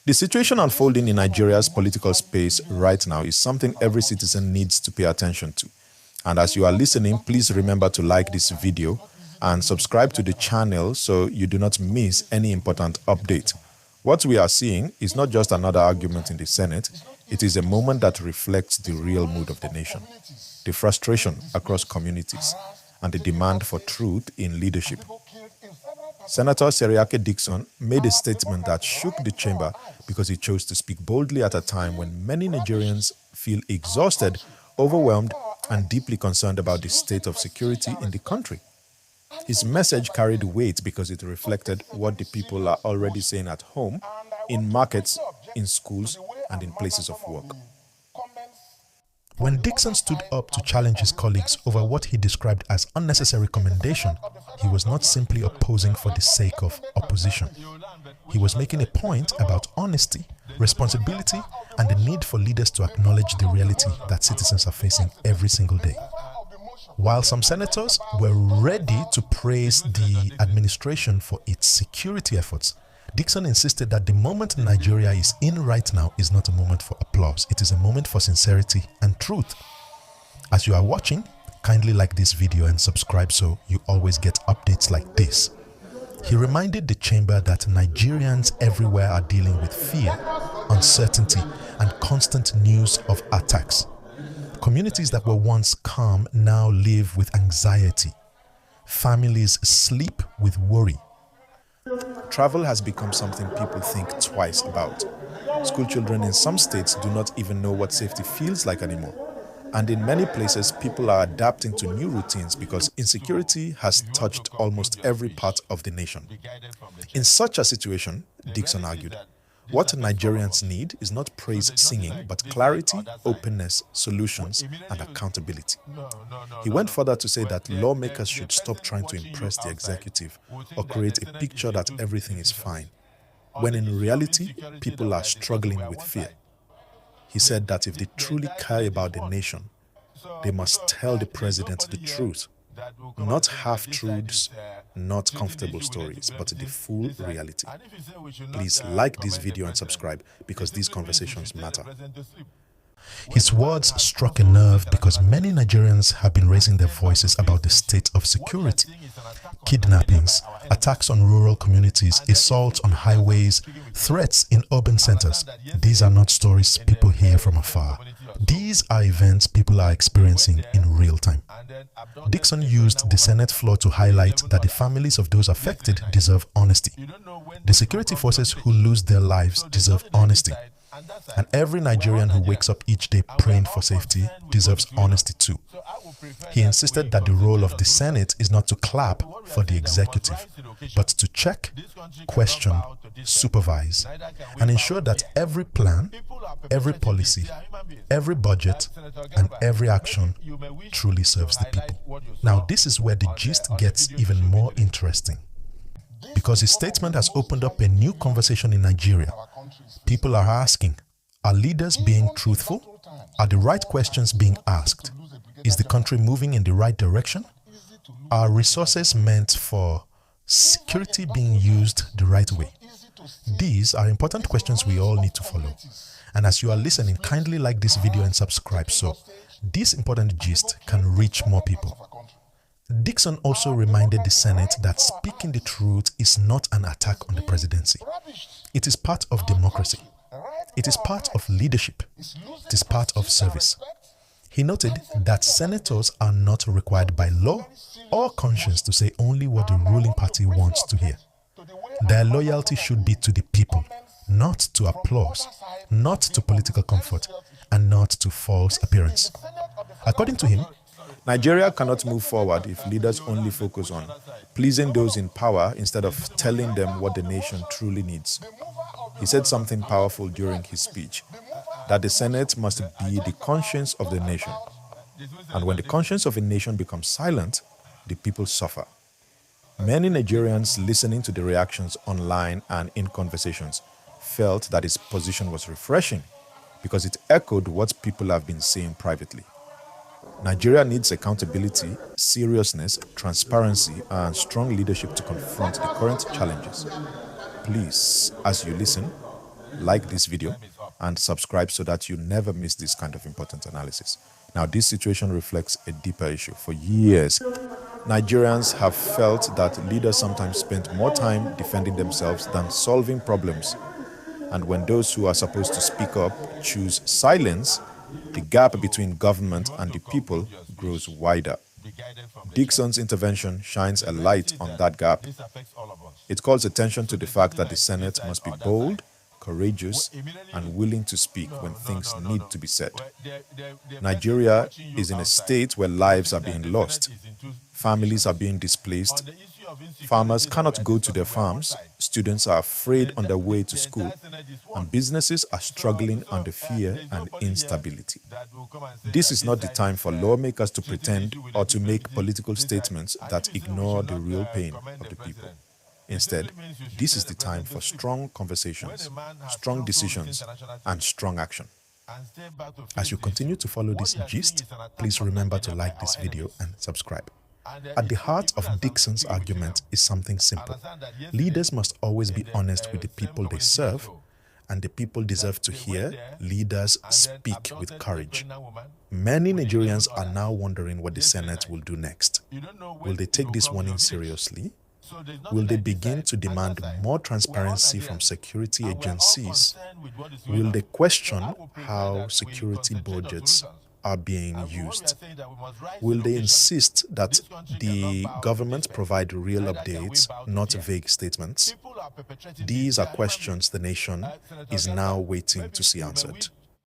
The situation unfolding in Nigeria's political space right now is something every citizen needs to pay attention to. And as you are listening, please remember to like this video and subscribe to the channel so you do not miss any important update. What we are seeing is not just another argument in the Senate, it is a moment that reflects the real mood of the nation, the frustration across communities, and the demand for truth in leadership. Senator Seriake Dickson made a statement that shook the chamber because he chose to speak boldly at a time when many Nigerians feel exhausted, overwhelmed, and deeply concerned about the state of security in the country. His message carried weight because it reflected what the people are already saying at home, in markets, in schools, and in places of work. When Dickson stood up to challenge his colleagues over what he described as unnecessary commendation, he was not simply opposing for the sake of opposition. He was making a point about honesty, responsibility, and the need for leaders to acknowledge the reality that citizens are facing every single day. While some senators were ready to praise the administration for its security efforts, Dickson insisted that the moment Nigeria is in right now is not a moment for applause. It is a moment for sincerity and truth. As you are watching, kindly like this video and subscribe so you always get updates like this. He reminded the chamber that Nigerians everywhere are dealing with fear, uncertainty, and constant news of attacks. Communities that were once calm now live with anxiety. Families sleep with worry. Travel has become something people think twice about. School children in some states do not even know what safety feels like anymore. And in many places, people are adapting to new routines because insecurity has touched almost every part of the nation. In such a situation, Dickson argued, what Nigerians need is not praise singing, but clarity, openness, solutions, and accountability. He went further to say that lawmakers should stop trying to impress the executive or create a picture that everything is fine, when in reality, people are struggling with fear. He said that if they truly care about the nation, they must tell the president the truth, not half-truths, not comfortable stories, but the full reality. Please like this video and subscribe because these conversations matter. His words struck a nerve because many Nigerians have been raising their voices about the state of security. Kidnappings, attacks on rural communities, assaults on highways, threats in urban centers. These are not stories people hear from afar. These are events people are experiencing in real time. Dickson used the Senate floor to highlight that the families of those affected deserve honesty. The security forces who lose their lives deserve honesty. And every Nigerian who wakes up each day praying for safety deserves honesty too. He insisted that the role of the Senate is not to clap for the executive, but to check, question, supervise, and ensure that every plan, every policy, every budget, and every action truly serves the people. Now, this is where the gist gets even more interesting, because his statement has opened up a new conversation in Nigeria. People are asking, are leaders being truthful? Are the right questions being asked? Is the country moving in the right direction? Are resources meant for security being used the right way? These are important questions we all need to follow. And as you are listening, kindly like this video and subscribe so this important gist can reach more people. Dickson also reminded the Senate that speaking the truth is not an attack on the presidency. It is part of democracy. It is part of leadership. It is part of service. He noted that senators are not required by law or conscience to say only what the ruling party wants to hear. Their loyalty should be to the people, not to applause, not to political comfort, and not to false appearance. According to him, Nigeria cannot move forward if leaders only focus on pleasing those in power instead of telling them what the nation truly needs. He said something powerful during his speech, that the Senate must be the conscience of the nation. And when the conscience of a nation becomes silent, the people suffer. Many Nigerians listening to the reactions online and in conversations felt that his position was refreshing because it echoed what people have been saying privately. Nigeria needs accountability, seriousness, transparency, and strong leadership to confront the current challenges. Please, as you listen, like this video and subscribe so that you never miss this kind of important analysis. Now, this situation reflects a deeper issue. For years, Nigerians have felt that leaders sometimes spend more time defending themselves than solving problems. And when those who are supposed to speak up choose silence, the gap between government and the people grows wider. Dickson's intervention shines a light on that gap. It calls attention to the fact that the Senate must be bold, courageous, and willing to speak when things need to be said. Nigeria is in a state where lives are being lost, families are being displaced, farmers cannot go to their farms, students are afraid on their way to school, and businesses are struggling under fear and instability. This is not the time for lawmakers to pretend or to make political statements that ignore the real pain of the people. Instead, this is the time for strong conversations, strong decisions, and strong action. As you continue to follow this gist, please remember to like this video and subscribe. At the heart of Dickson's argument is something simple. Leaders must always be honest with the people they serve, and the people deserve to hear leaders speak with courage. Many Nigerians are now wondering what the Senate will do next. Will they take this warning seriously? Will they begin to demand more transparency from security agencies? Will they question how security budgets are being used? Will they insist that the government provide real updates, not vague statements? These are questions the nation is now waiting to see answered.